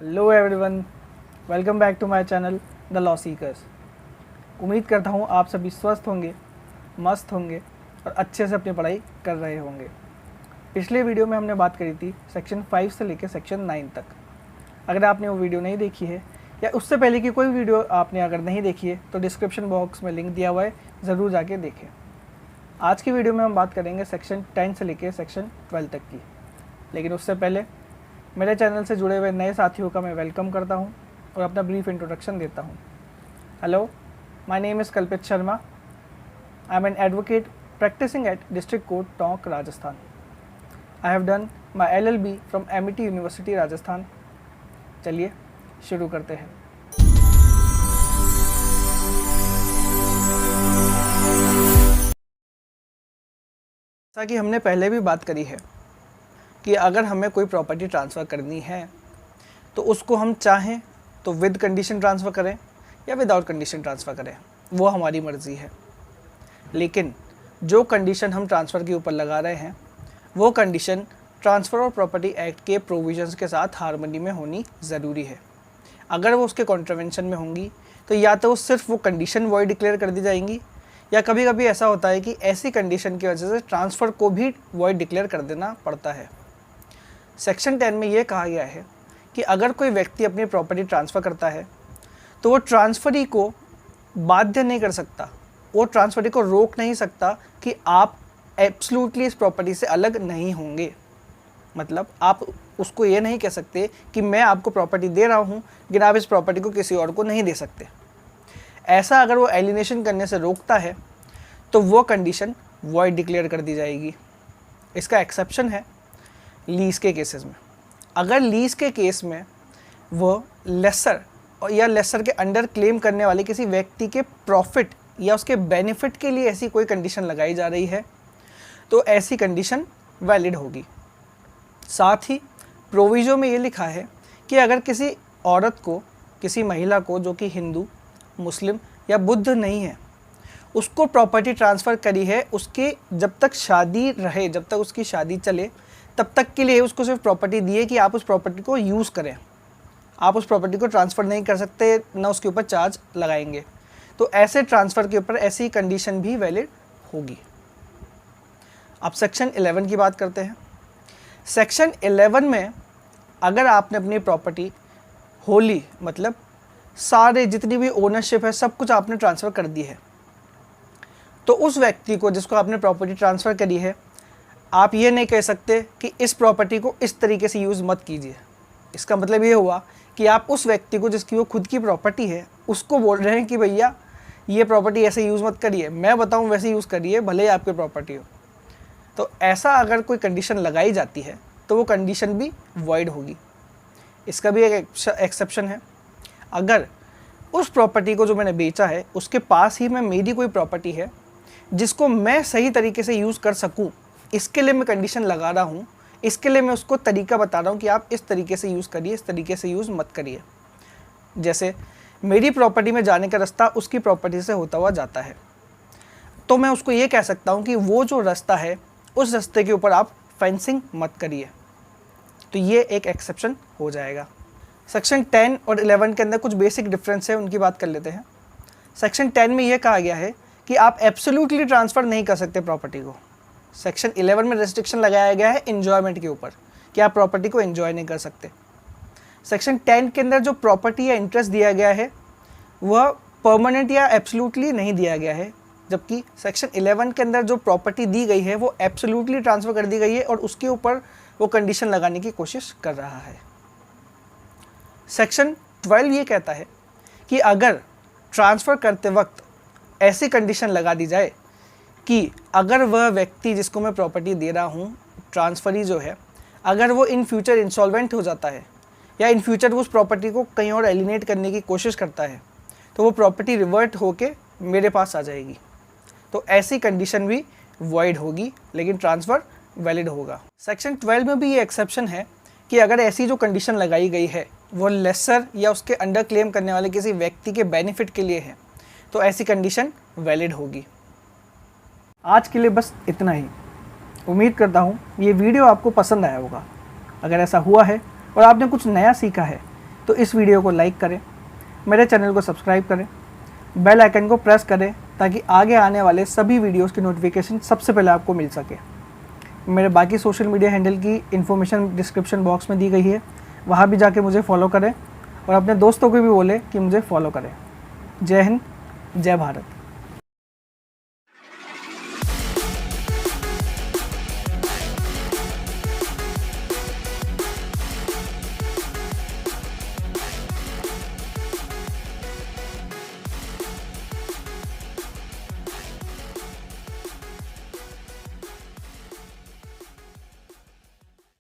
Hello everyone, welcome back to my channel the law seekers. उम्मीद करता हूँ आप सभी स्वस्थ होंगे, मस्त होंगे और अच्छे से अपनी पढ़ाई कर रहे होंगे। पिछले वीडियो में हमने बात करी थी सेक्शन 5 से लेकर सेक्शन 9 तक। अगर आपने वो वीडियो नहीं देखी है या उससे पहले की कोई वीडियो आपने अगर नहीं देखी है तो डिस्क्रिप्शन बॉक्स में लिंक दिया हुआ है, ज़रूर जाके देखें। आज की वीडियो में हम बात करेंगे सेक्शन 10 से लेकर सेक्शन 12 तक की। लेकिन उससे पहले मेरे चैनल से जुड़े हुए नए साथियों का मैं वेलकम करता हूं और अपना ब्रीफ इंट्रोडक्शन देता हूं। Hello, my name is Kalpit Sharma. I am an advocate practicing at district court Tonk, Rajasthan. I have done my LLB from Amity University, Rajasthan. चलिए शुरू करते हैं। जैसा कि हमने पहले भी बात करी है कि अगर हमें कोई प्रॉपर्टी ट्रांसफ़र करनी है तो उसको हम चाहें तो विद कंडीशन ट्रांसफ़र करें या विदाउट कंडीशन ट्रांसफ़र करें, वो हमारी मर्ज़ी है। लेकिन जो कंडीशन हम ट्रांसफ़र के ऊपर लगा रहे हैं वो कंडीशन ट्रांसफ़र और प्रॉपर्टी एक्ट के प्रोविजंस के साथ हार्मनी में होनी ज़रूरी है। अगर वो उसके कॉन्ट्रवेंशन में होंगी तो या तो सिर्फ वो कंडीशन वॉइड डिक्लेयर कर दी जाएंगी, या कभी कभी ऐसा होता है कि ऐसी कंडीशन की वजह से ट्रांसफ़र को भी वॉइड डिक्लेयर कर देना पड़ता है। सेक्शन 10 में ये कहा गया है कि अगर कोई व्यक्ति अपनी प्रॉपर्टी ट्रांसफ़र करता है तो वो ट्रांसफरी को बाध्य नहीं कर सकता, वो ट्रांसफरी को रोक नहीं सकता कि आप एब्सोल्युटली इस प्रॉपर्टी से अलग नहीं होंगे। मतलब आप उसको ये नहीं कह सकते कि मैं आपको प्रॉपर्टी दे रहा हूँ लेकिन आप इस प्रॉपर्टी को किसी और को नहीं दे सकते। ऐसा अगर वो एलिनेशन करने से रोकता है तो वो कंडीशन वॉइड डिक्लेयर कर दी जाएगी। इसका एक्सेप्शन है लीज़ के केसेस में। अगर लीज़ के केस में वो लेसर या लेसर के अंडर क्लेम करने वाले किसी व्यक्ति के प्रॉफिट या उसके बेनिफिट के लिए ऐसी कोई कंडीशन लगाई जा रही है तो ऐसी कंडीशन वैलिड होगी। साथ ही प्रोविजो में ये लिखा है कि अगर किसी औरत को, किसी महिला को जो कि हिंदू, मुस्लिम या बुद्ध नहीं है, उसको प्रॉपर्टी ट्रांसफ़र करी है, उसके जब तक शादी रहे, जब तक उसकी शादी चले तब तक के लिए उसको सिर्फ प्रॉपर्टी दी है कि आप उस प्रॉपर्टी को यूज़ करें। आप उस प्रॉपर्टी को ट्रांसफ़र नहीं कर सकते, ना उसके ऊपर चार्ज लगाएंगे। तो ऐसे ट्रांसफ़र के ऊपर ऐसी कंडीशन भी वैलिड होगी। अब सेक्शन 11 की बात करते हैं। सेक्शन 11 में अगर आपने अपनी प्रॉपर्टी होली, मतलब सारे जितनी भी ओनरशिप है सब कुछ आपने ट्रांसफ़र कर दी है, तो उस व्यक्ति को जिसको आपने प्रॉपर्टी ट्रांसफ़र करी है आप ये नहीं कह सकते कि इस प्रॉपर्टी को इस तरीके से यूज़ मत कीजिए। इसका मतलब ये हुआ कि आप उस व्यक्ति को जिसकी वो खुद की प्रॉपर्टी है उसको बोल रहे हैं कि भैया ये प्रॉपर्टी ऐसे यूज़ मत करिए, मैं बताऊं वैसे यूज़ करिए, भले ही आपकी प्रॉपर्टी हो। तो ऐसा अगर कोई कंडीशन लगाई जाती है तो वो कंडीशन भी वॉइड होगी। इसका भी एक एक्सेप्शन है। अगर उस प्रॉपर्टी को जो मैंने बेचा है उसके पास ही में मेरी कोई प्रॉपर्टी है जिसको मैं सही तरीके से यूज़ कर सकूँ, इसके लिए मैं कंडीशन लगा रहा हूँ, इसके लिए मैं उसको तरीका बता रहा हूँ कि आप इस तरीके से यूज़ करिए, इस तरीके से यूज़ मत करिए। जैसे मेरी प्रॉपर्टी में जाने का रास्ता उसकी प्रॉपर्टी से होता हुआ जाता है, तो मैं उसको ये कह सकता हूँ कि वो जो रास्ता है उस रास्ते के ऊपर आप फेंसिंग मत करिए। तो ये एक एक्सेप्शन हो जाएगा। सेक्शन 10 और 11 के अंदर कुछ बेसिक डिफरेंस है, उनकी बात कर लेते हैं। सेक्शन 10 में ये कहा गया है कि आप एब्सोल्युटली ट्रांसफ़र नहीं कर सकते प्रॉपर्टी को। सेक्शन 11 में रेस्ट्रिक्शन लगाया गया है एन्जॉयमेंट के ऊपर कि आप प्रॉपर्टी को एंजॉय नहीं कर सकते। सेक्शन 10 के अंदर जो प्रॉपर्टी या इंटरेस्ट दिया गया है वह परमानेंट या एब्सोल्युटली नहीं दिया गया है, जबकि सेक्शन 11 के अंदर जो प्रॉपर्टी दी गई है वो एब्सोल्युटली ट्रांसफ़र कर दी गई है और उसके ऊपर वो कंडीशन लगाने की कोशिश कर रहा है। सेक्शन 12 ये कहता है कि अगर ट्रांसफ़र करते वक्त ऐसी कंडीशन लगा दी जाए कि अगर वह व्यक्ति जिसको मैं प्रॉपर्टी दे रहा हूँ, ट्रांसफरी जो है, अगर वो इन फ्यूचर इंसॉल्वेंट हो जाता है या इन फ्यूचर वो उस प्रॉपर्टी को कहीं और एलिनेट करने की कोशिश करता है तो वो प्रॉपर्टी रिवर्ट होके मेरे पास आ जाएगी। तो ऐसी कंडीशन भी वॉइड होगी लेकिन ट्रांसफ़र वैलिड होगा। सेक्शन 12 में भी ये एक्सेप्शन है कि अगर ऐसी जो कंडीशन लगाई गई है वो लेसर या उसके अंडर क्लेम करने वाले किसी व्यक्ति के बेनिफिट के लिए है तो ऐसी कंडीशन वैलिड होगी। आज के लिए बस इतना ही। उम्मीद करता हूँ ये वीडियो आपको पसंद आया होगा। अगर ऐसा हुआ है और आपने कुछ नया सीखा है तो इस वीडियो को लाइक करें, मेरे चैनल को सब्सक्राइब करें, बेल आइकन को प्रेस करें ताकि आगे आने वाले सभी वीडियोस की नोटिफिकेशन सबसे पहले आपको मिल सके। मेरे बाकी सोशल मीडिया हैंडल की इन्फॉर्मेशन डिस्क्रिप्शन बॉक्स में दी गई है, वहाँ भी जाके मुझे फॉलो करें और अपने दोस्तों को भी बोलें कि मुझे फॉलो करें। जय हिंद, जय भारत।